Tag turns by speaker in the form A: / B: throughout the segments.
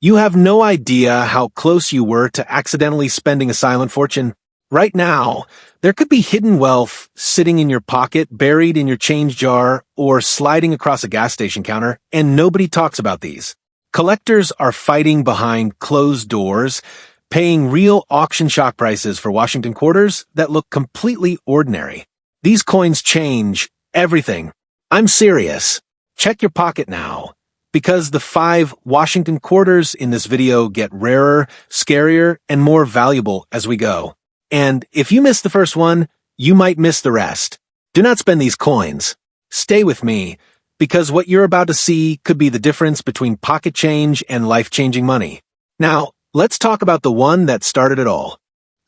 A: You have no idea how close you were to accidentally spending a silent fortune. Right now, there could be hidden wealth sitting in your pocket, buried in your change jar, or sliding across a gas station counter, and nobody talks about these. Collectors are fighting behind closed doors, paying real auction shock prices for Washington quarters that look completely ordinary. These coins change everything. I'm serious. Check your pocket now, because the 5 Washington quarters in this video get rarer, scarier, and more valuable as we go. And if you miss the first one, you might miss the rest. Do not spend these coins. Stay with me, because what you're about to see could be the difference between pocket change and life-changing money. Now, let's talk about the one that started it all.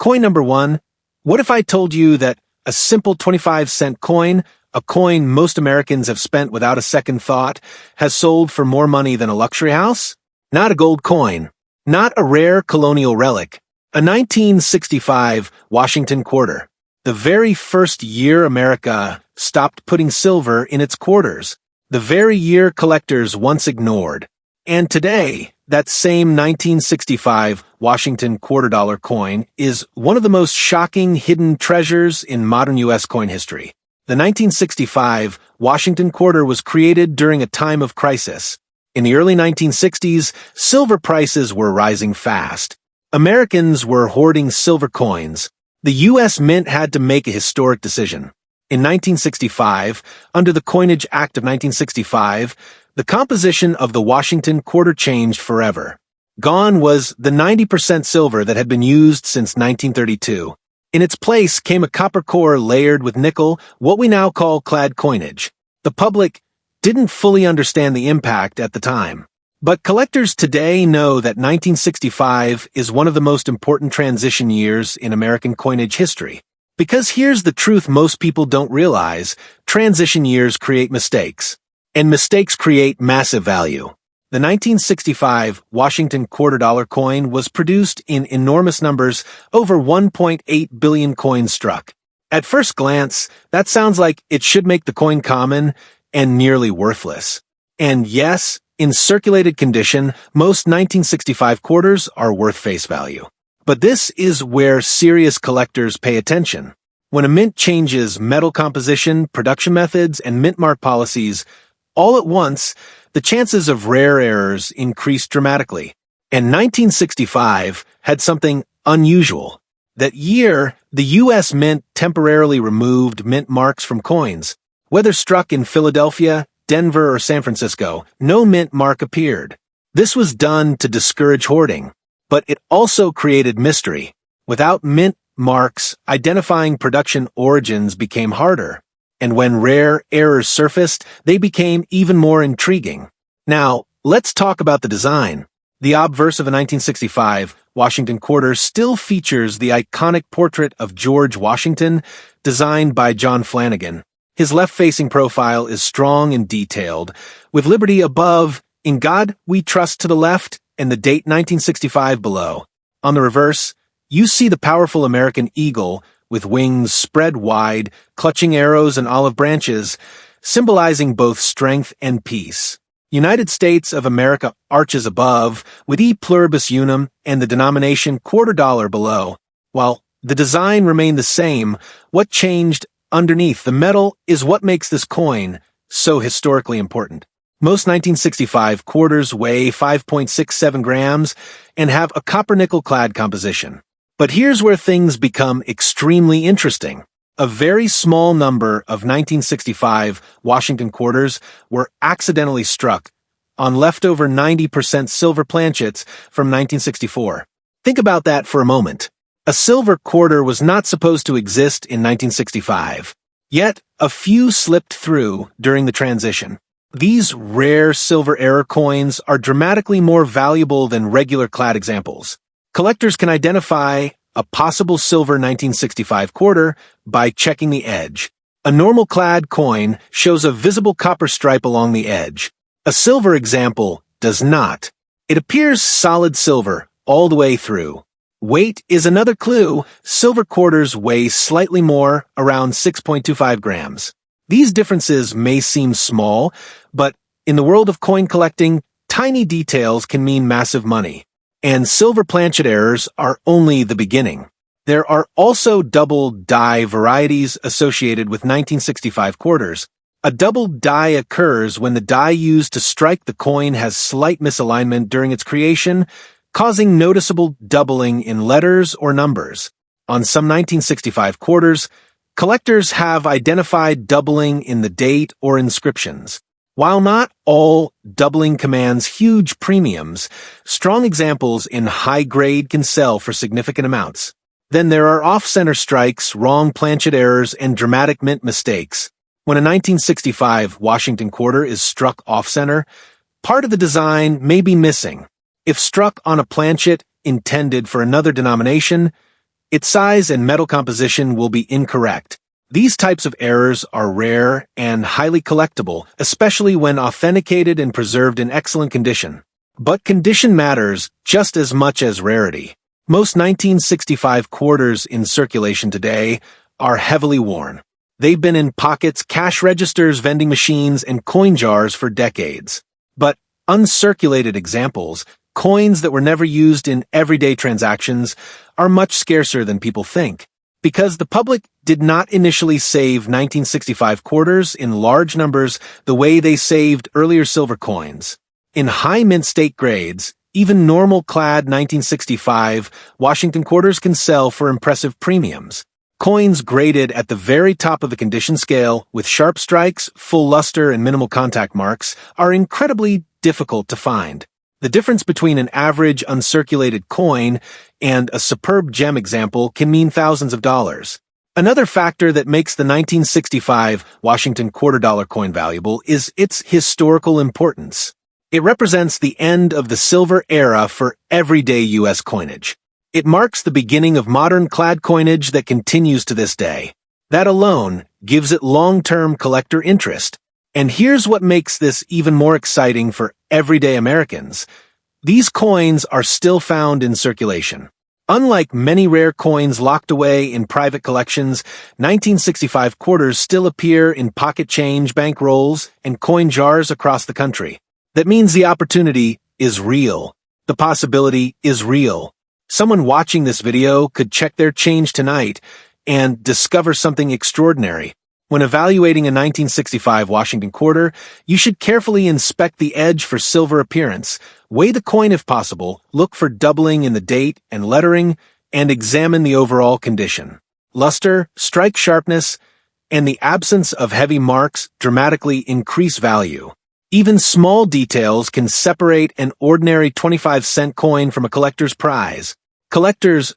A: Coin number 1. What if I told you that a simple 25-cent coin, a coin most Americans have spent without a second thought, has sold for more money than a luxury house? Not a gold coin. Not a rare colonial relic. A 1965 Washington quarter. The very first year America stopped putting silver in its quarters. The very year collectors once ignored. And today, that same 1965 Washington quarter-dollar coin is one of the most shocking hidden treasures in modern U.S. coin history. The 1965 Washington quarter was created during a time of crisis. In the early 1960s, silver prices were rising fast. Americans were hoarding silver coins. The U.S. Mint had to make a historic decision. In 1965, under the Coinage Act of 1965, the composition of the Washington quarter changed forever. Gone was the 90% silver that had been used since 1932. In its place came a copper core layered with nickel, what we now call clad coinage. The public didn't fully understand the impact at the time. But collectors today know that 1965 is one of the most important transition years in American coinage history. Because here's the truth most people don't realize: transition years create mistakes. And mistakes create massive value. The 1965 Washington quarter-dollar coin was produced in enormous numbers, over 1.8 billion coins struck. At first glance, that sounds like it should make the coin common and nearly worthless. And yes, in circulated condition, most 1965 quarters are worth face value. But this is where serious collectors pay attention. When a mint changes metal composition, production methods, and mint mark policies all at once, the chances of rare errors increase dramatically. And 1965 had something unusual. That year, the U.S. Mint temporarily removed mint marks from coins. Whether struck in Philadelphia, Denver, or San Francisco, no mint mark appeared. This was done to discourage hoarding. But it also created mystery. Without mint marks, identifying production origins became harder. And when rare errors surfaced, they became even more intriguing. Now, let's talk about the design. The obverse of a 1965 Washington quarter still features the iconic portrait of George Washington, designed by John Flanagan. His left-facing profile is strong and detailed, with liberty above, "In God We Trust" to the left, and the date 1965 below. On the reverse, you see the powerful American eagle, with wings spread wide, clutching arrows and olive branches, symbolizing both strength and peace. United States of America arches above, with E pluribus unum and the denomination $quarter below. While the design remained the same, what changed underneath the metal is what makes this coin so historically important. Most 1965 quarters weigh 5.67 grams and have a copper-nickel clad composition. But here's where things become extremely interesting. A very small number of 1965 Washington quarters were accidentally struck on leftover 90% silver planchets from 1964. Think about that for a moment. A silver quarter was not supposed to exist in 1965. Yet, a few slipped through during the transition. These rare silver error coins are dramatically more valuable than regular clad examples. Collectors can identify a possible silver 1965 quarter by checking the edge. A normal clad coin shows a visible copper stripe along the edge. A silver example does not. It appears solid silver all the way through. Weight is another clue. Silver quarters weigh slightly more, around 6.25 grams. These differences may seem small, but in the world of coin collecting, tiny details can mean massive money. And silver planchet errors are only the beginning. There are also double die varieties associated with 1965 quarters. A double die occurs when the die used to strike the coin has slight misalignment during its creation, causing noticeable doubling in letters or numbers. On some 1965 quarters, collectors have identified doubling in the date or inscriptions. While not all doubling commands huge premiums, strong examples in high grade can sell for significant amounts. Then there are off-center strikes, wrong planchet errors, and dramatic mint mistakes. When a 1965 Washington quarter is struck off-center, part of the design may be missing. If struck on a planchet intended for another denomination, its size and metal composition will be incorrect. These types of errors are rare and highly collectible, especially when authenticated and preserved in excellent condition. But condition matters just as much as rarity. Most 1965 quarters in circulation today are heavily worn. They've been in pockets, cash registers, vending machines, and coin jars for decades. But uncirculated examples, coins that were never used in everyday transactions, are much scarcer than people think. Because the public did not initially save 1965 quarters in large numbers the way they saved earlier silver coins. In high mint state grades, even normal-clad 1965 Washington quarters can sell for impressive premiums. Coins graded at the very top of the condition scale, with sharp strikes, full luster, and minimal contact marks, are incredibly difficult to find. The difference between an average uncirculated coin and a superb gem example can mean thousands of dollars. Another factor that makes the 1965 Washington quarter-dollar coin valuable is its historical importance. It represents the end of the silver era for everyday U.S. coinage. It marks the beginning of modern clad coinage that continues to this day. That alone gives it long-term collector interest. And here's what makes this even more exciting for everyday Americans. These coins are still found in circulation. Unlike many rare coins locked away in private collections, 1965 quarters still appear in pocket change, bank rolls, and coin jars across the country. That means the opportunity is real. The possibility is real. Someone watching this video could check their change tonight and discover something extraordinary. When evaluating a 1965 Washington quarter, you should carefully inspect the edge for silver appearance, weigh the coin if possible, look for doubling in the date and lettering, and examine the overall condition. Luster, strike sharpness, and the absence of heavy marks dramatically increase value. Even small details can separate an ordinary 25-cent coin from a collector's prize. Collectors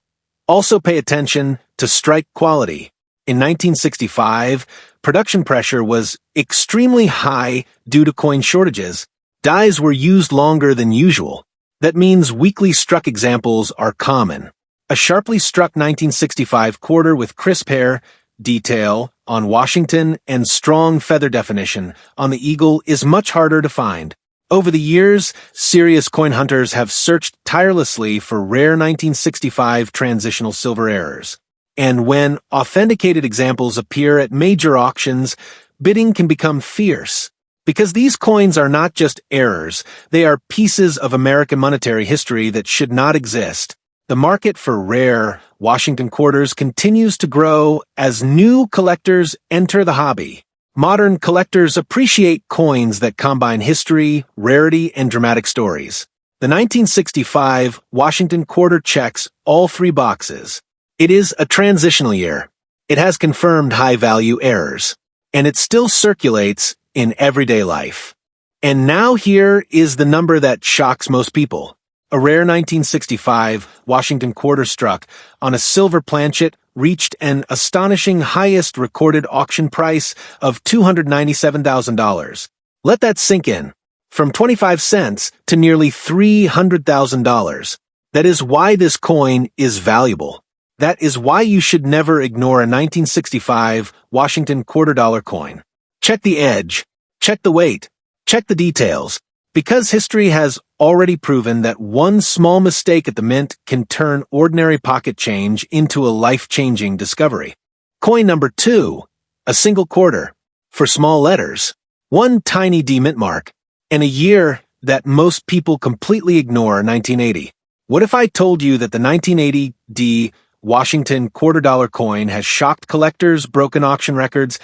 A: also pay attention to strike quality. In 1965, production pressure was extremely high due to coin shortages. Dies were used longer than usual. That means weakly struck examples are common. A sharply struck 1965 quarter with crisp hair, detail on Washington, and strong feather definition on the eagle is much harder to find. Over the years, serious coin hunters have searched tirelessly for rare 1965 transitional silver errors. And when authenticated examples appear at major auctions, bidding can become fierce. Because these coins are not just errors, they are pieces of American monetary history that should not exist. The market for rare Washington quarters continues to grow as new collectors enter the hobby. Modern collectors appreciate coins that combine history, rarity, and dramatic stories. The 1965 Washington quarter checks all three boxes. It is a transitional year. It has confirmed high-value errors. And it still circulates in everyday life. And now here is the number that shocks most people. A rare 1965 Washington quarter struck on a silver planchet reached an astonishing highest recorded auction price of $297,000. Let that sink in. From 25 cents to nearly $300,000. That is why this coin is valuable. That is why you should never ignore a 1965 Washington quarter-dollar coin. Check the edge. Check the weight. Check the details. Because history has already proven that one small mistake at the mint can turn ordinary pocket change into a life-changing discovery. Coin number 2, a single quarter. For small letters, one tiny D mint mark, and a year that most people completely ignore: 1980. What if I told you that the 1980 D Washington $quarter coin has shocked collectors, broken auction records,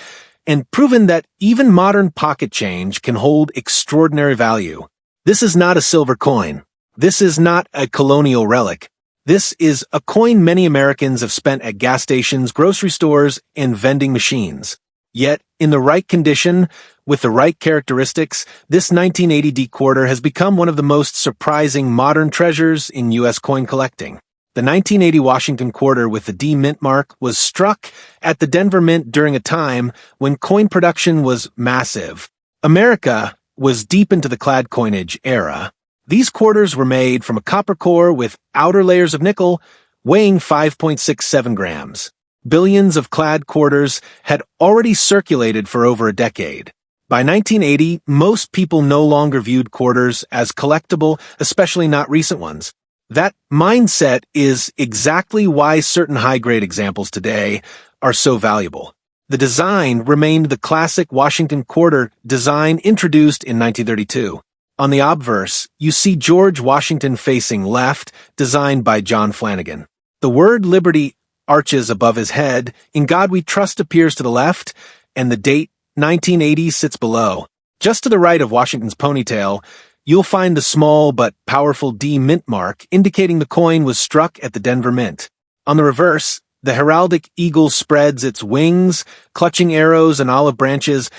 A: and proven that even modern pocket change can hold extraordinary value? This is not a silver coin. This is not a colonial relic. This is a coin many Americans have spent at gas stations, grocery stores, and vending machines. Yet, in the right condition, with the right characteristics, this 1980 D quarter has become one of the most surprising modern treasures in U.S. coin collecting. The 1980 Washington quarter with the D mint mark was struck at the Denver Mint during a time when coin production was massive. America was deep into the clad coinage era. These quarters were made from a copper core with outer layers of nickel, weighing 5.67 grams. Billions of clad quarters had already circulated for over a decade. By 1980, most people no longer viewed quarters as collectible, especially not recent ones. That mindset is exactly why certain high-grade examples today are so valuable. The design remained the classic Washington quarter design introduced in 1932. On the obverse, you see George Washington facing left, designed by John Flanagan. The word Liberty arches above his head, "In God We Trust" appears to the left, and the date 1980 sits below. Just to the right of Washington's ponytail, you'll find the small but powerful D mint mark, indicating the coin was struck at the Denver Mint. On the reverse, the heraldic eagle spreads its wings, clutching arrows and olive branches,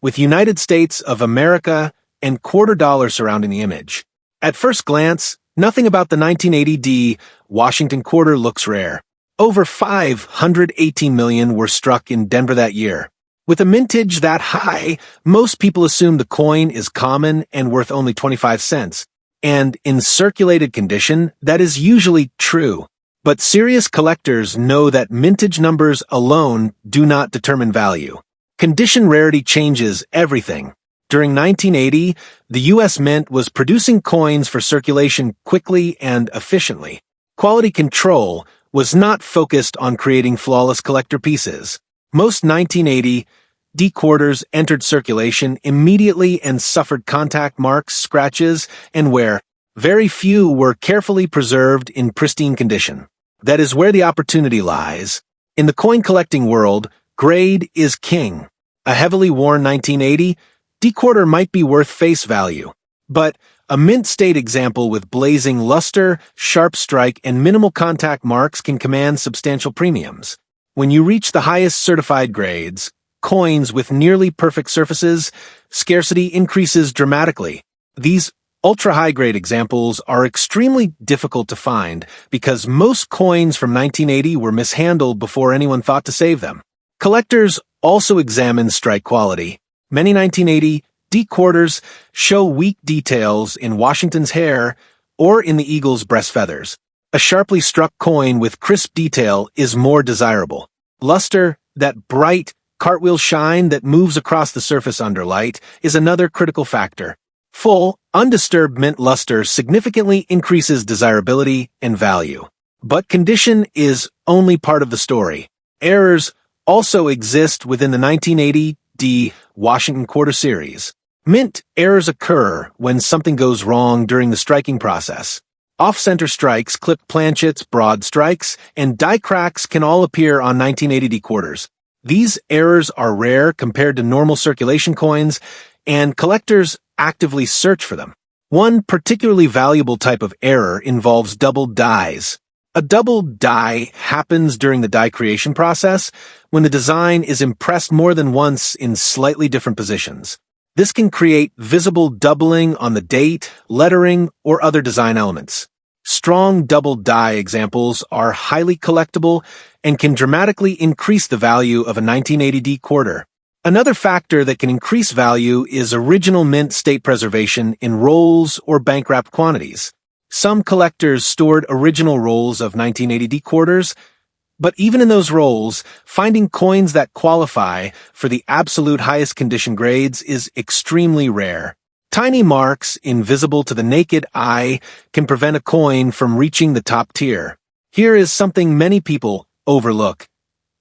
A: with United States of America and $quarter surrounding the image. At first glance, nothing about the 1980 D Washington quarter looks rare. Over 518 million were struck in Denver that year. With a mintage that high, most people assume the coin is common and worth only 25 cents. And in circulated condition, that is usually true. But serious collectors know that mintage numbers alone do not determine value. Condition rarity changes everything. During 1980, the U.S. Mint was producing coins for circulation quickly and efficiently. Quality control was not focused on creating flawless collector pieces. Most 1980 D quarters entered circulation immediately and suffered contact marks, scratches, and wear. Very few were carefully preserved in pristine condition. That is where the opportunity lies. In the coin collecting world, grade is king. A heavily worn 1980 D quarter might be worth face value, but a mint state example with blazing luster, sharp strike, and minimal contact marks can command substantial premiums. When you reach the highest certified grades, coins with nearly perfect surfaces, scarcity increases dramatically. These ultra-high-grade examples are extremely difficult to find because most coins from 1980 were mishandled before anyone thought to save them. Collectors also examine strike quality. Many 1980 D quarters show weak details in Washington's hair or in the eagle's breast feathers. A sharply struck coin with crisp detail is more desirable. Luster, that bright cartwheel shine that moves across the surface under light, is another critical factor. Full, undisturbed mint luster significantly increases desirability and value. But condition is only part of the story. Errors also exist within the 1980 D Washington quarter series. Mint errors occur when something goes wrong during the striking process. Off-center strikes, clipped planchets, broad strikes, and die cracks can all appear on 1980 D quarters. These errors are rare compared to normal circulation coins, and collectors actively search for them. One particularly valuable type of error involves double dies. A double die happens during the die creation process when the design is impressed more than once in slightly different positions. This can create visible doubling on the date, lettering, or other design elements. Strong double die examples are highly collectible and can dramatically increase the value of a 1980 D quarter. Another factor that can increase value is original mint state preservation in rolls or bank-wrapped quantities. Some collectors stored original rolls of 1980 D quarters, but even in those rolls, finding coins that qualify for the absolute highest condition grades is extremely rare. Tiny marks, invisible to the naked eye, can prevent a coin from reaching the top tier. Here is something many people overlook.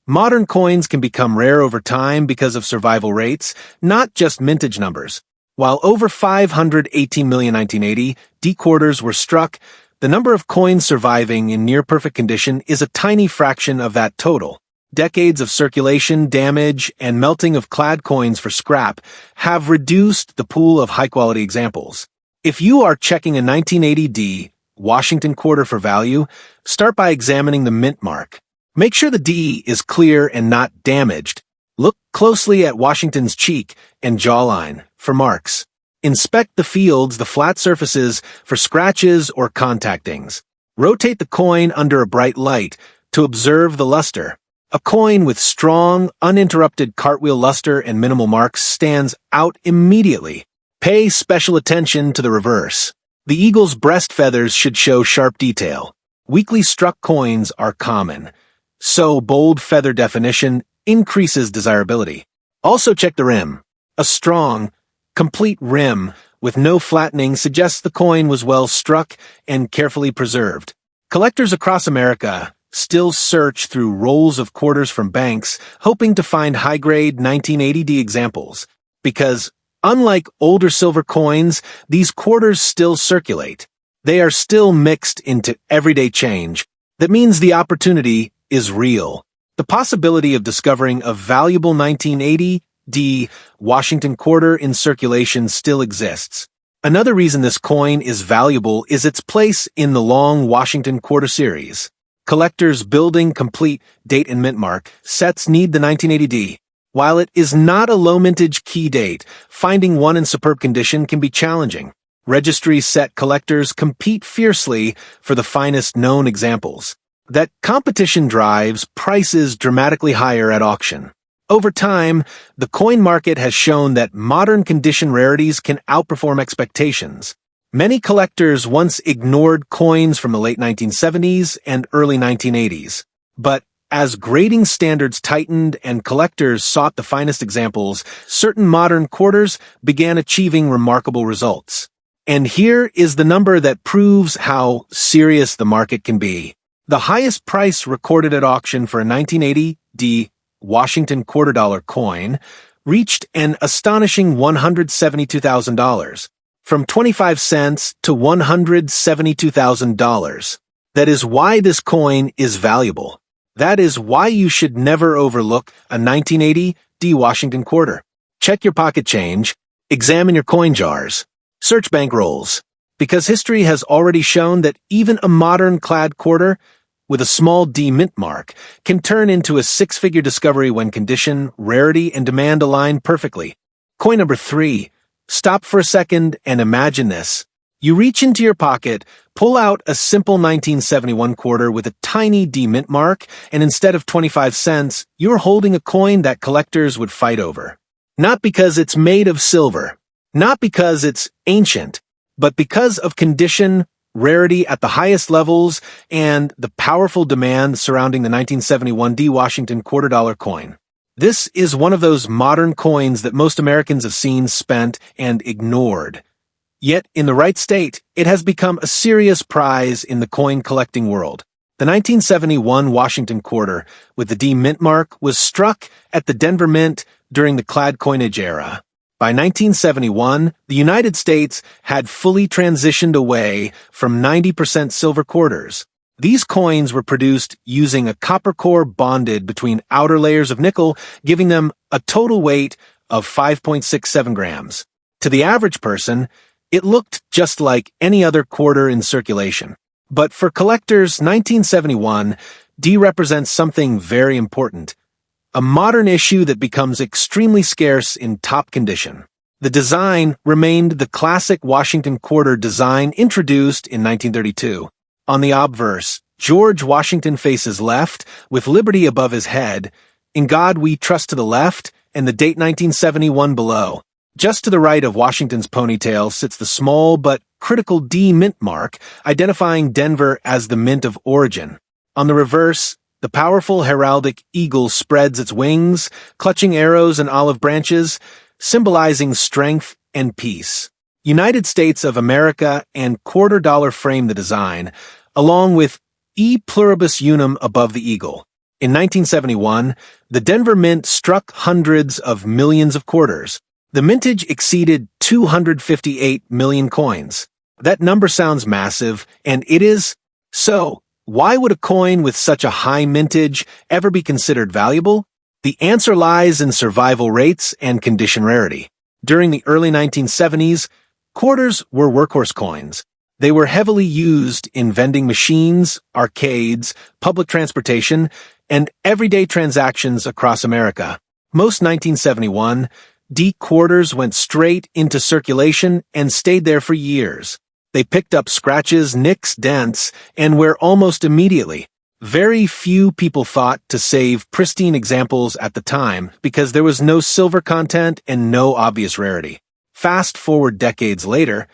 A: Modern coins can become rare over time because of survival rates, not just mintage numbers. While over 518 million 1980 D quarters were struck, the number of coins surviving in near-perfect condition is a tiny fraction of that total. Decades of circulation, damage, and melting of clad coins for scrap have reduced the pool of high-quality examples. If you are checking a 1980 D Washington quarter for value, start by examining the mint mark. Make sure the D is clear and not damaged. Look closely at Washington's cheek and jawline for marks. Inspect the fields, the flat surfaces, for scratches or contactings. Rotate the coin under a bright light to observe the luster. A coin with strong, uninterrupted cartwheel luster and minimal marks stands out immediately. Pay special attention to the reverse. The eagle's breast feathers should show sharp detail. Weakly struck coins are common, so bold feather definition increases desirability. Also check the rim. A strong, complete rim with no flattening suggests the coin was well struck and carefully preserved. Collectors across America still search through rolls of quarters from banks, hoping to find high-grade 1980 D examples, because, unlike older silver coins, these quarters still circulate. They are still mixed into everyday change. That means the opportunity is real. The possibility of discovering a valuable 1980 D Washington quarter in circulation still exists. Another reason this coin is valuable is its place in the long Washington quarter series. Collectors building complete date and mint mark sets need the 1980 D. While it is not a low mintage key date, finding one in superb condition can be challenging. Registry set collectors compete fiercely for the finest known examples. That competition drives prices dramatically higher at auction. Over time, the coin market has shown that modern condition rarities can outperform expectations. Many collectors once ignored coins from the late 1970s and early 1980s. But as grading standards tightened and collectors sought the finest examples, certain modern quarters began achieving remarkable results. And here is the number that proves how serious the market can be. The highest price recorded at auction for a 1980 D Washington quarter dollar coin reached an astonishing $172,000. From 25 cents to $172,000. That is why this coin is valuable. That is why you should never overlook a 1980 D Washington quarter. Check your pocket change, examine your coin jars, search bank rolls, because history has already shown that even a modern clad quarter with a small D mint mark can turn into a six-figure discovery when condition, rarity, and demand align perfectly. Coin number 3. Stop for a second and imagine this. You reach into your pocket, pull out a simple 1971 quarter with a tiny D mint mark, and instead of 25 cents, you're holding a coin that collectors would fight over. Not because it's made of silver, not because it's ancient, but because of condition, rarity at the highest levels, and the powerful demand surrounding the 1971 D Washington quarter dollar coin. This is one of those modern coins that most Americans have seen, spent, and ignored. Yet, in the right state, it has become a serious prize in the coin collecting world. The 1971 Washington quarter with the D mint mark was struck at the Denver Mint during the clad coinage era. By 1971, the United States had fully transitioned away from 90% silver quarters. These coins were produced using a copper core bonded between outer layers of nickel, giving them a total weight of 5.67 grams. To the average person, it looked just like any other quarter in circulation. But for collectors, 1971 D represents something very important, a modern issue that becomes extremely scarce in top condition. The design remained the classic Washington quarter design introduced in 1932. On the obverse, George Washington faces left, with liberty above his head. In God we trust to the left, and the date 1971 below. Just to the right of Washington's ponytail sits the small but critical D mint mark, identifying Denver as the mint of origin. On the reverse, the powerful heraldic eagle spreads its wings, clutching arrows and olive branches, symbolizing strength and peace. United States of America and quarter dollar frame the design, along with E pluribus unum above the eagle. In 1971, the Denver Mint struck hundreds of millions of quarters. The mintage exceeded 258 million coins. That number sounds massive, and it is. So, why would a coin with such a high mintage ever be considered valuable? The answer lies in survival rates and condition rarity. During the early 1970s, quarters were workhorse coins. They were heavily used in vending machines, arcades, public transportation, and everyday transactions across America. Most 1971 D quarters went straight into circulation and stayed there for years. They picked up scratches, nicks, dents, and wear almost immediately. Very few people thought to save pristine examples at the time because there was no silver content and no obvious rarity. Fast forward decades later,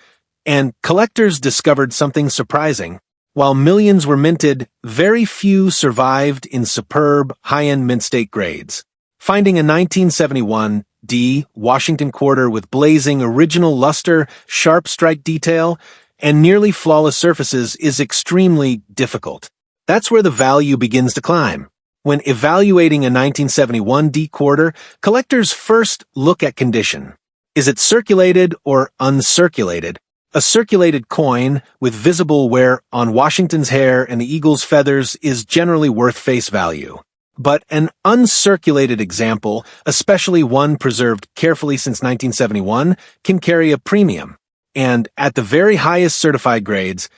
A: and collectors discovered something surprising. While millions were minted, very few survived in superb, high-end mint state grades. Finding a 1971 D Washington quarter with blazing original luster, sharp strike detail, and nearly flawless surfaces is extremely difficult. That's where the value begins to climb. When evaluating a 1971 D quarter, collectors first look at condition. Is it circulated or uncirculated? A circulated coin with visible wear on Washington's hair and the eagle's feathers is generally worth face value. But an uncirculated example, especially one preserved carefully since 1971, can carry a premium. And at the very highest certified grades,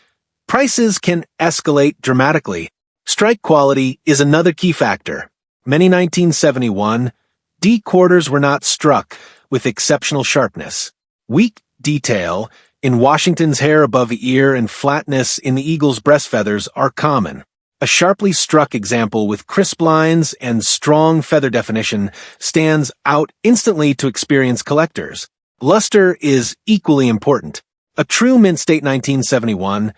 A: prices can escalate dramatically. Strike quality is another key factor. Many 1971 D quarters were not struck with exceptional sharpness. Weak detail in Washington's hair above the ear and flatness in the eagle's breast feathers are common. A sharply struck example with crisp lines and strong feather definition stands out instantly to experienced collectors. Luster is equally important. A true mint state 1971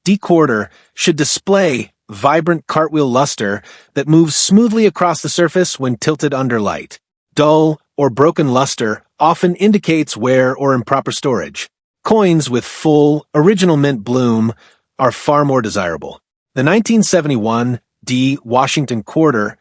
A: D quarter should display vibrant cartwheel luster that moves smoothly across the surface when tilted under light. Dull or broken luster often indicates wear or improper storage. Coins with full, original mint bloom are far more desirable. The 1971 D Washington quarter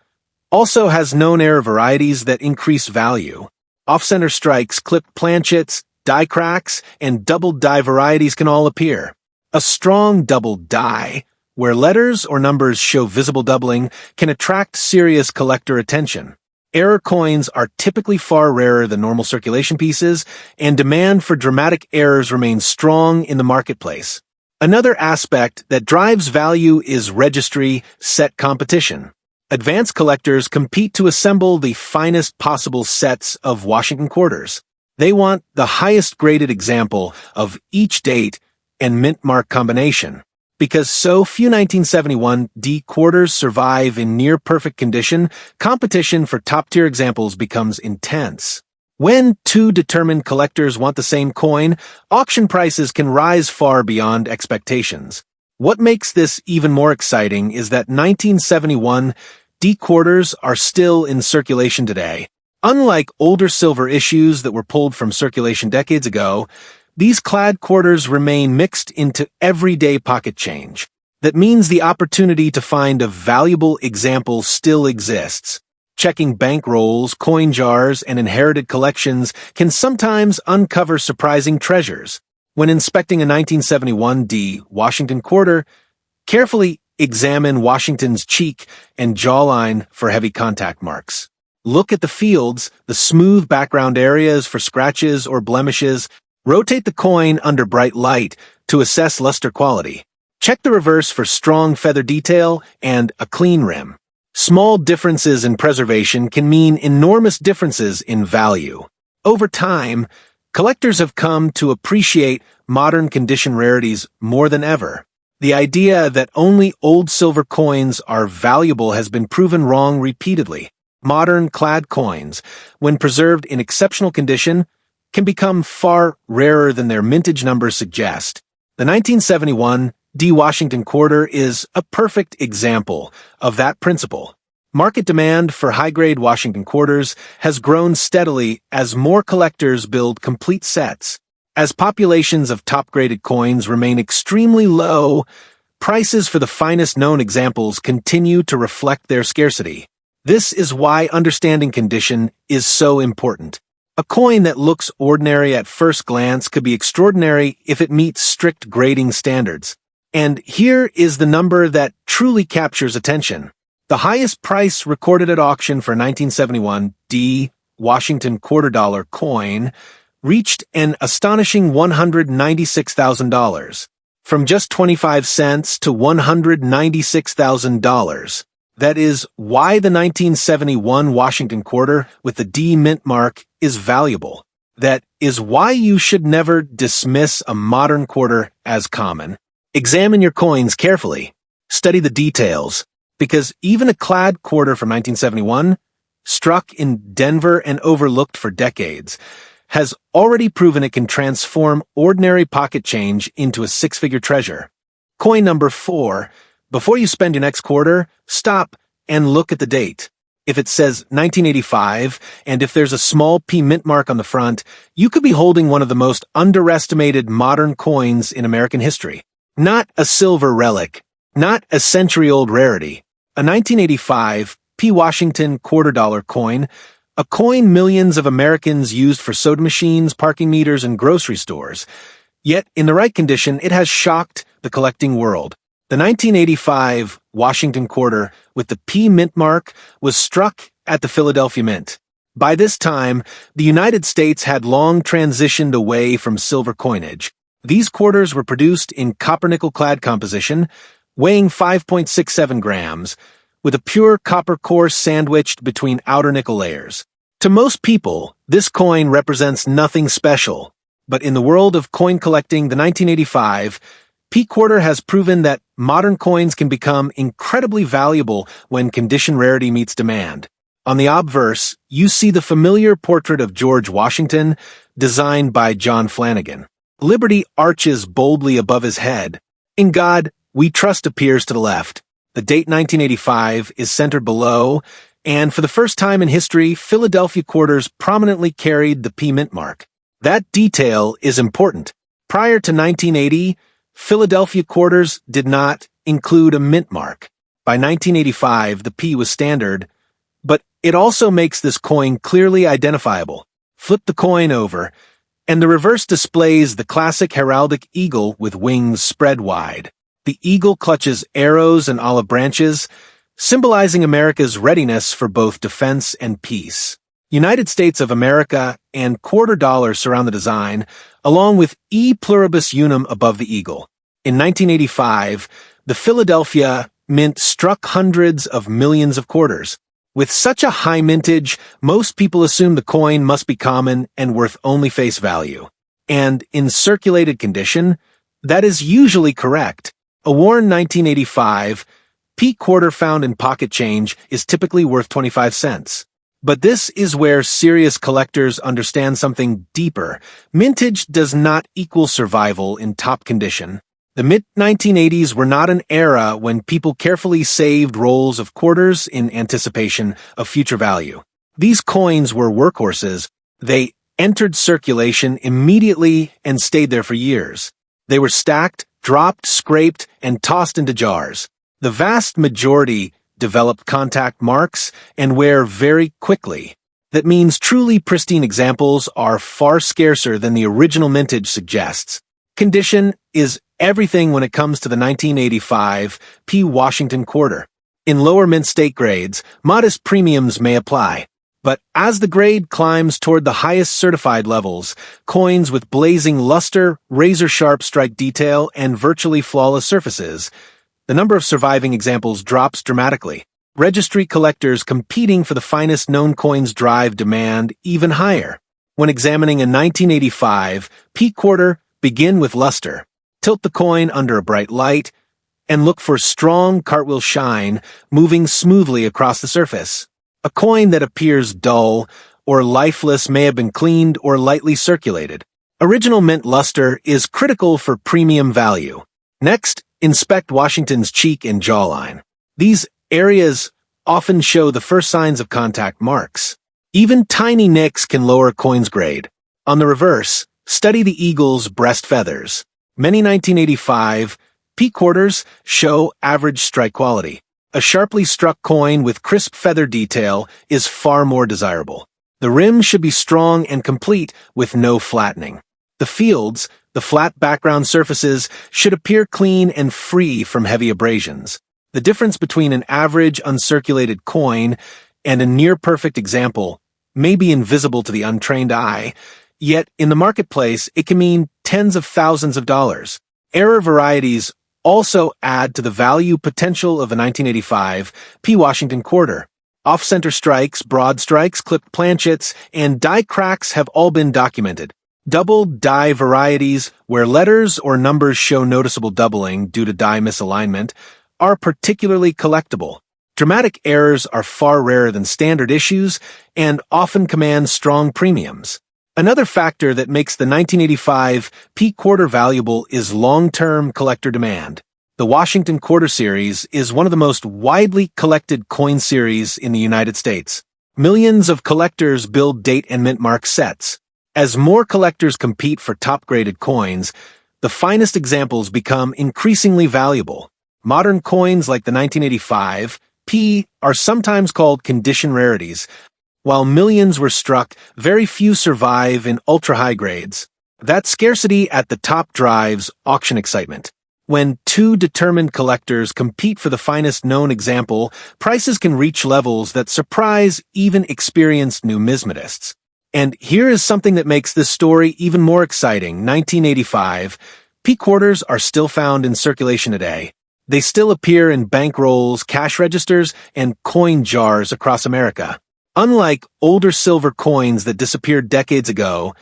A: also has known-error varieties that increase value. Off-center strikes, clipped planchets, die cracks, and double die varieties can all appear. A strong double die, where letters or numbers show visible doubling, can attract serious collector attention. Error coins are typically far rarer than normal circulation pieces, and demand for dramatic errors remains strong in the marketplace. Another aspect that drives value is registry set competition. Advanced collectors compete to assemble the finest possible sets of Washington quarters. They want the highest graded example of each date and mint mark combination. Because so few 1971 D quarters survive in near-perfect condition, competition for top-tier examples becomes intense. When two determined collectors want the same coin, auction prices can rise far beyond expectations. What makes this even more exciting is that 1971 D quarters are still in circulation today. Unlike older silver issues that were pulled from circulation decades ago, these clad quarters remain mixed into everyday pocket change. That means the opportunity to find a valuable example still exists. Checking bank rolls, coin jars, and inherited collections can sometimes uncover surprising treasures. When inspecting a 1971 D Washington quarter, carefully examine Washington's cheek and jawline for heavy contact marks. Look at the fields, the smooth background areas for scratches or blemishes. Rotate the coin under bright light to assess luster quality. Check the reverse for strong feather detail and a clean rim. Small differences in preservation can mean enormous differences in value. Over time, collectors have come to appreciate modern condition rarities more than ever. The idea that only old silver coins are valuable has been proven wrong repeatedly. Modern clad coins, when preserved in exceptional condition, can become far rarer than their mintage numbers suggest. The 1971 D Washington quarter is a perfect example of that principle. Market demand for high-grade Washington quarters has grown steadily as more collectors build complete sets. As populations of top-graded coins remain extremely low, prices for the finest known examples continue to reflect their scarcity. This is why understanding condition is so important. A coin that looks ordinary at first glance could be extraordinary if it meets strict grading standards. And here is the number that truly captures attention. The highest price recorded at auction for 1971 D Washington $quarter coin reached an astonishing $196,000. From just 25 cents to $196,000. That is why the 1971 Washington quarter with the D mint mark is valuable. That is why you should never dismiss a modern quarter as common. Examine your coins carefully. Study the details, because even a clad quarter from 1971, struck in Denver and overlooked for decades, has already proven it can transform ordinary pocket change into a six-figure treasure. Coin number 4. Before you spend your next quarter, stop and look at the date. If it says 1985, and if there's a small P mint mark on the front, you could be holding one of the most underestimated modern coins in American history. Not a silver relic, not a century-old rarity. A 1985 P. Washington $quarter coin, a coin millions of Americans used for soda machines, parking meters, and grocery stores. Yet, in the right condition, it has shocked the collecting world. The 1985 Washington quarter with the P mint mark was struck at the Philadelphia Mint. By this time, the United States had long transitioned away from silver coinage. These quarters were produced in copper-nickel clad composition, weighing 5.67 grams, with a pure copper core sandwiched between outer nickel layers. To most people, this coin represents nothing special, but in the world of coin collecting, the 1985 P quarter has proven that modern coins can become incredibly valuable when condition rarity meets demand. On the obverse, you see the familiar portrait of George Washington, designed by John Flanagan. Liberty arches boldly above his head. In God, we trust appears to the left. The date 1985 is centered below, and for the first time in history, Philadelphia quarters prominently carried the P mint mark. That detail is important. Prior to 1980, Philadelphia quarters did not include a mint mark. By 1985, the P was standard, but it also makes this coin clearly identifiable. Flip the coin over, and the reverse displays the classic heraldic eagle with wings spread wide. The eagle clutches arrows and olive branches, symbolizing America's readiness for both defense and peace. United States of America and quarter dollar surround the design, along with E pluribus unum above the eagle. In 1985, the Philadelphia Mint struck hundreds of millions of quarters. With such a high mintage, most people assume the coin must be common and worth only face value. And in circulated condition, that is usually correct. A worn 1985 P quarter found in pocket change is typically worth 25 cents. But this is where serious collectors understand something deeper. Mintage does not equal survival in top condition. The mid-1980s were not an era when people carefully saved rolls of quarters in anticipation of future value. These coins were workhorses. They entered circulation immediately and stayed there for years. They were stacked, dropped, scraped, and tossed into jars. The vast majority developed contact marks and wear very quickly. That means truly pristine examples are far scarcer than the original mintage suggests. Condition is everything when it comes to the 1985 P. Washington quarter. In lower mint state grades, modest premiums may apply. But as the grade climbs toward the highest certified levels, coins with blazing luster, razor-sharp strike detail, and virtually flawless surfaces, the number of surviving examples drops dramatically. Registry collectors competing for the finest known coins drive demand even higher. When examining a 1985 P quarter, begin with luster. Tilt the coin under a bright light, and look for strong cartwheel shine moving smoothly across the surface. A coin that appears dull or lifeless may have been cleaned or lightly circulated. Original mint luster is critical for premium value. Next, inspect Washington's cheek and jawline. These areas often show the first signs of contact marks. Even tiny nicks can lower a coin's grade. On the reverse, study the eagle's breast feathers. Many 1985 P quarters show average strike quality. A sharply struck coin with crisp feather detail is far more desirable. The rim should be strong and complete with no flattening. The fields, the flat background surfaces, should appear clean and free from heavy abrasions. The difference between an average uncirculated coin and a near-perfect example may be invisible to the untrained eye, yet in the marketplace it can mean tens of thousands of dollars. Error varieties also add to the value potential of a 1985 P. Washington quarter. Off-center strikes, broad strikes, clipped planchets, and die cracks have all been documented. Double die varieties, where letters or numbers show noticeable doubling due to die misalignment, are particularly collectible. Dramatic errors are far rarer than standard issues and often command strong premiums. Another factor that makes the 1985 P quarter valuable is long-term collector demand. The Washington Quarter Series is one of the most widely collected coin series in the United States. Millions of collectors build date and mint mark sets. As more collectors compete for top-graded coins, the finest examples become increasingly valuable. Modern coins like the 1985 P are sometimes called condition rarities. While millions were struck, very few survive in ultra-high grades. That scarcity at the top drives auction excitement. When two determined collectors compete for the finest known example, prices can reach levels that surprise even experienced numismatists. And here is something that makes this story even more exciting. 1985 P quarters are still found in circulation today. They still appear in bankrolls, cash registers, and coin jars across America. Unlike older silver coins that disappeared decades ago,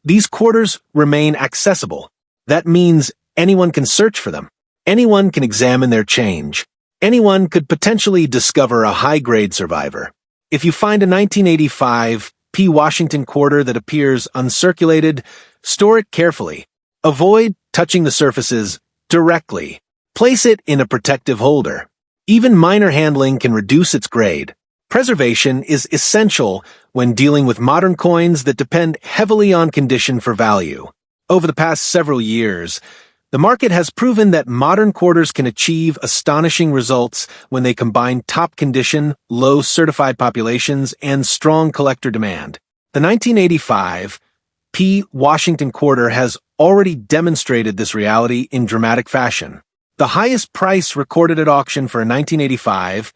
A: these quarters remain accessible. That means anyone can search for them. Anyone can examine their change. Anyone could potentially discover a high-grade survivor. If you find a 1985 P. Washington quarter that appears uncirculated, store it carefully. Avoid touching the surfaces directly. Place it in a protective holder. Even minor handling can reduce its grade. Preservation is essential when dealing with modern coins that depend heavily on condition for value. Over the past several years, the market has proven that modern quarters can achieve astonishing results when they combine top condition, low certified populations, and strong collector demand. The 1985 P. Washington quarter has already demonstrated this reality in dramatic fashion. The highest price recorded at auction for a 1985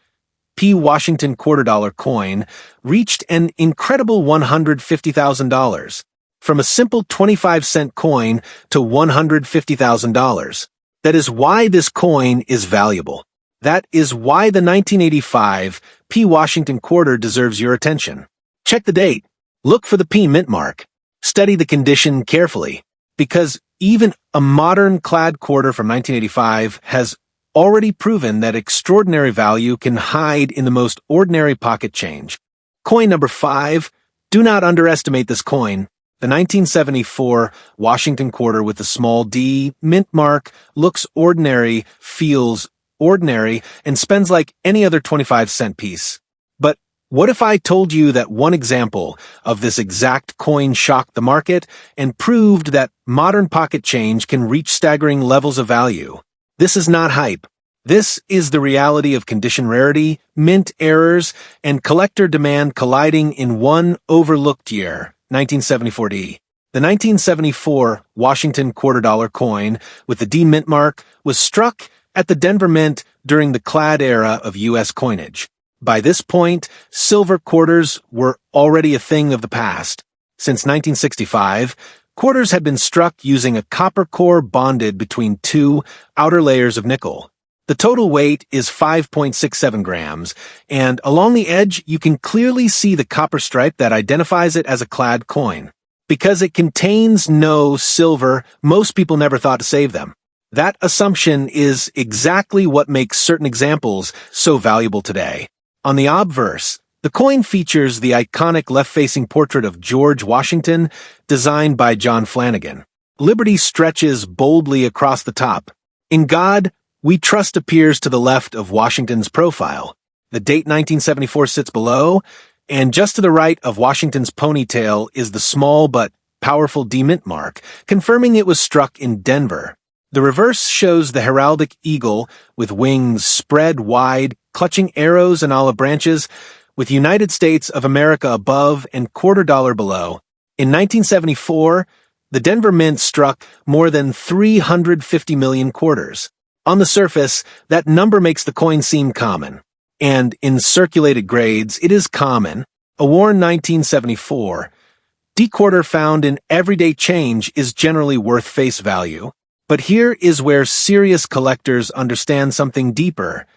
A: P. Washington quarter-dollar coin reached an incredible $150,000, from a simple 25-cent coin to $150,000. That is why this coin is valuable. That is why the 1985 P. Washington quarter deserves your attention. Check the date. Look for the P mint mark. Study the condition carefully, because even a modern clad quarter from 1985 has already proven that extraordinary value can hide in the most ordinary pocket change. Coin number 5. Do not underestimate this coin. The 1974 Washington quarter with the small D mint mark looks ordinary, feels ordinary, and spends like any other 25-cent piece. But what if I told you that one example of this exact coin shocked the market and proved that modern pocket change can reach staggering levels of value? This is not hype. This is the reality of condition rarity, mint errors, and collector demand colliding in one overlooked year, 1974D. The 1974 Washington quarter-dollar coin with the D mint mark was struck at the Denver Mint during the clad era of U.S. coinage. By this point, silver quarters were already a thing of the past. Since 1965, quarters had been struck using a copper core bonded between two outer layers of nickel. The total weight is 5.67 grams, and along the edge you can clearly see the copper stripe that identifies it as a clad coin. Because it contains no silver, most people never thought to save them. That assumption is exactly what makes certain examples so valuable today. On the obverse, the coin features the iconic left-facing portrait of George Washington, designed by John Flanagan. Liberty stretches boldly across the top. In God We Trust appears to the left of Washington's profile. The date 1974 sits below, and just to the right of Washington's ponytail is the small but powerful D mint mark, confirming it was struck in Denver. The reverse shows the heraldic eagle with wings spread wide, clutching arrows and olive branches, with United States of America above and quarter dollar below. In 1974, the Denver Mint struck more than 350 million quarters. On the surface, that number makes the coin seem common. And in circulated grades, it is common. A worn 1974 D-quarter found in everyday change is generally worth face value. But here is where serious collectors understand something deeper.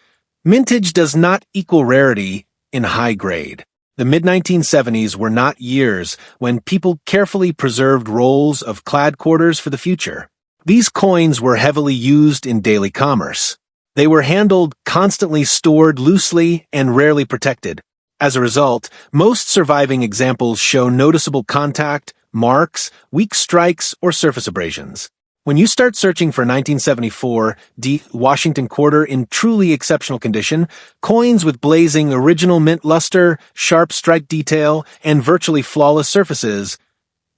A: Mintage does not equal rarity in high grade. The mid-1970s were not years when people carefully preserved rolls of clad quarters for the future. These coins were heavily used in daily commerce. They were handled, constantly stored loosely, and rarely protected. As a result, most surviving examples show noticeable contact, marks, weak strikes, or surface abrasions. When you start searching for 1974 D. Washington quarter in truly exceptional condition, coins with blazing original mint luster, sharp strike detail, and virtually flawless surfaces,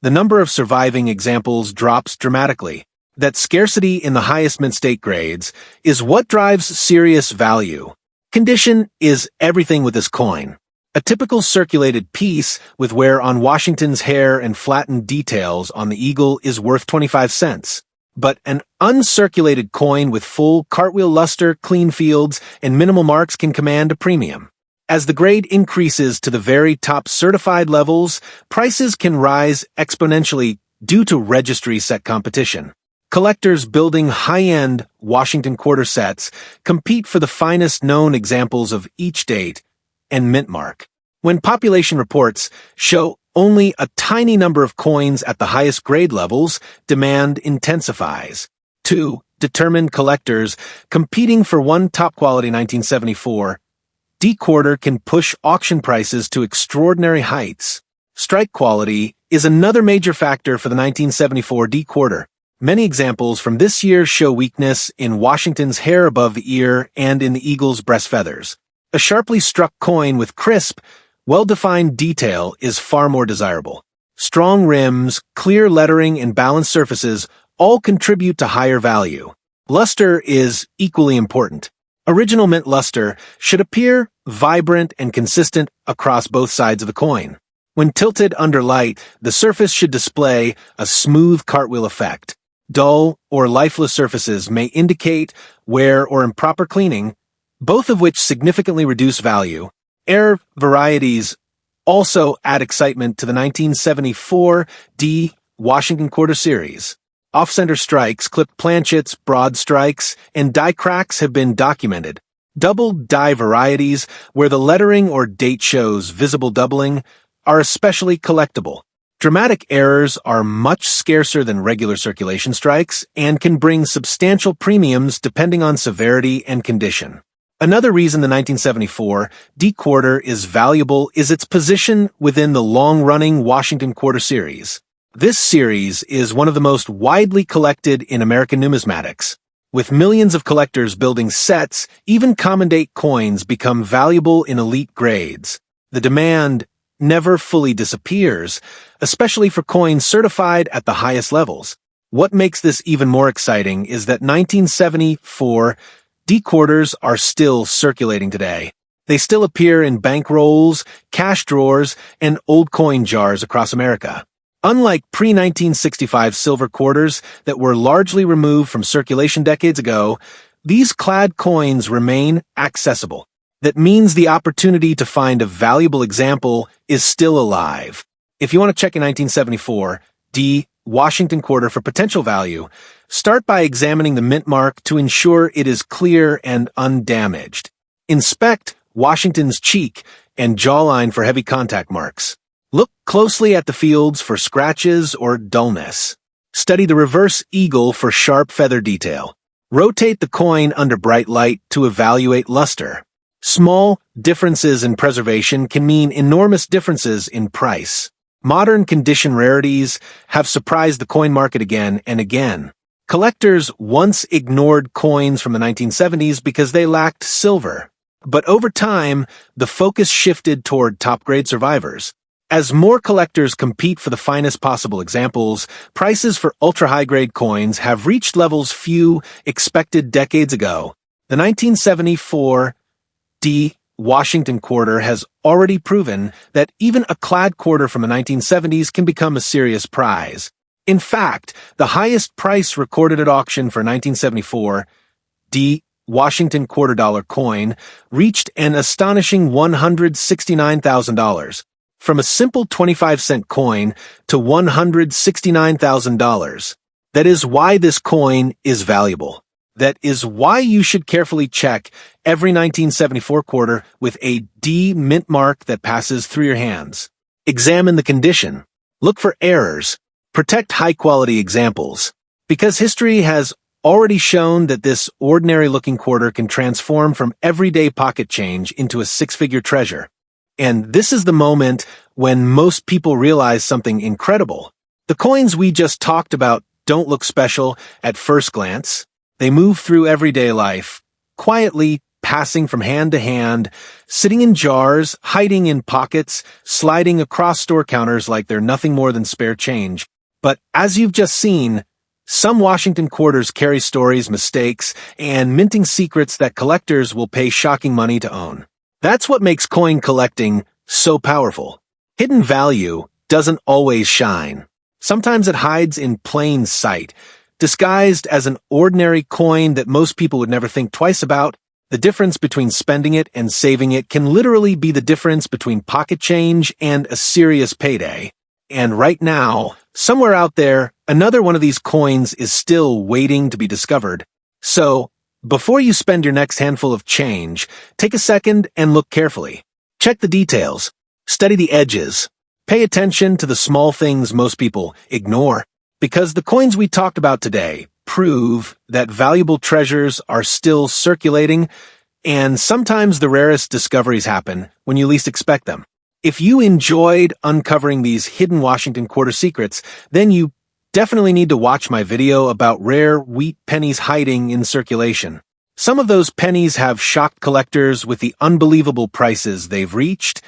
A: the number of surviving examples drops dramatically. That scarcity in the highest mint state grades is what drives serious value. Condition is everything with this coin. A typical circulated piece with wear on Washington's hair and flattened details on the eagle is worth 25 cents. But an uncirculated coin with full cartwheel luster, clean fields, and minimal marks can command a premium. As the grade increases to the very top certified levels, prices can rise exponentially due to registry set competition. Collectors building high-end Washington quarter sets compete for the finest known examples of each date and mint mark. When population reports show only a tiny number of coins at the highest grade levels, demand intensifies. 2. Determined collectors competing for one top-quality 1974 D-quarter can push auction prices to extraordinary heights. Strike quality is another major factor for the 1974 D-quarter. Many examples from this year show weakness in Washington's hair above the ear and in the eagle's breast feathers. A sharply struck coin with crisp, well-defined detail is far more desirable. Strong rims, clear lettering, and balanced surfaces all contribute to higher value. Luster is equally important. Original mint luster should appear vibrant and consistent across both sides of the coin. When tilted under light, the surface should display a smooth cartwheel effect. Dull or lifeless surfaces may indicate wear or improper cleaning, both of which significantly reduce value. Air varieties also add excitement to the 1974 D. Washington quarter series. Off-center strikes, clipped planchets, broad strikes, and die cracks have been documented. Double die varieties, where the lettering or date shows visible doubling, are especially collectible. Dramatic errors are much scarcer than regular circulation strikes and can bring substantial premiums depending on severity and condition. Another reason the 1974 D-quarter is valuable is its position within the long-running Washington quarter series. This series is one of the most widely collected in American numismatics. With millions of collectors building sets, even common date coins become valuable in elite grades. The demand never fully disappears, especially for coins certified at the highest levels. What makes this even more exciting is that 1974 D-quarters are still circulating today. They still appear in bank rolls, cash drawers, and old coin jars across America. Unlike pre-1965 silver quarters that were largely removed from circulation decades ago, these clad coins remain accessible. That means the opportunity to find a valuable example is still alive. If you want to check a 1974 D. Washington quarter for potential value, start by examining the mint mark to ensure it is clear and undamaged. Inspect Washington's cheek and jawline for heavy contact marks. Look closely at the fields for scratches or dullness. Study the reverse eagle for sharp feather detail. Rotate the coin under bright light to evaluate luster. Small differences in preservation can mean enormous differences in price. Modern condition rarities have surprised the coin market again and again. Collectors once ignored coins from the 1970s because they lacked silver. But over time, the focus shifted toward top-grade survivors. As more collectors compete for the finest possible examples, prices for ultra-high-grade coins have reached levels few expected decades ago. The 1974 D. Washington quarter has already proven that even a clad quarter from the 1970s can become a serious prize. In fact, the highest price recorded at auction for 1974, D. Washington quarter dollar coin, reached an astonishing $169,000. From a simple 25-cent coin to $169,000. That is why this coin is valuable. That is why you should carefully check every 1974 quarter with a D mint mark that passes through your hands. Examine the condition. Look for errors. Protect high-quality examples. Because history has already shown that this ordinary-looking quarter can transform from everyday pocket change into a six-figure treasure. And this is the moment when most people realize something incredible. The coins we just talked about don't look special at first glance. They move through everyday life, quietly passing from hand to hand, sitting in jars, hiding in pockets, sliding across store counters like they're nothing more than spare change. But as you've just seen, some Washington quarters carry stories, mistakes, and minting secrets that collectors will pay shocking money to own. That's what makes coin collecting so powerful. Hidden value doesn't always shine. Sometimes it hides in plain sight, disguised as an ordinary coin that most people would never think twice about. The difference between spending it and saving it can literally be the difference between pocket change and a serious payday. And right now, somewhere out there, another one of these coins is still waiting to be discovered. So, before you spend your next handful of change, take a second and look carefully. Check the details. Study the edges. Pay attention to the small things most people ignore. Because the coins we talked about today prove that valuable treasures are still circulating, and sometimes the rarest discoveries happen when you least expect them. If you enjoyed uncovering these hidden Washington quarter secrets, then you definitely need to watch my video about rare wheat pennies hiding in circulation. Some of those pennies have shocked collectors with the unbelievable prices they've reached,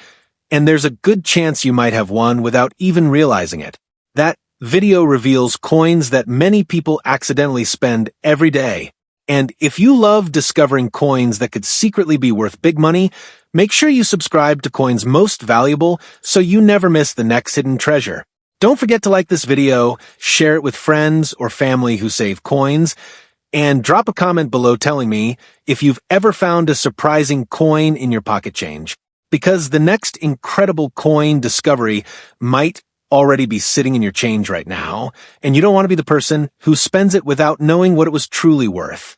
A: and there's a good chance you might have one without even realizing it. That video reveals coins that many people accidentally spend every day. And if you love discovering coins that could secretly be worth big money, make sure you subscribe to Coins Most Valuable so you never miss the next hidden treasure. Don't forget to like this video, share it with friends or family who save coins, and drop a comment below telling me if you've ever found a surprising coin in your pocket change. Because the next incredible coin discovery might already be sitting in your change right now, and you don't want to be the person who spends it without knowing what it was truly worth.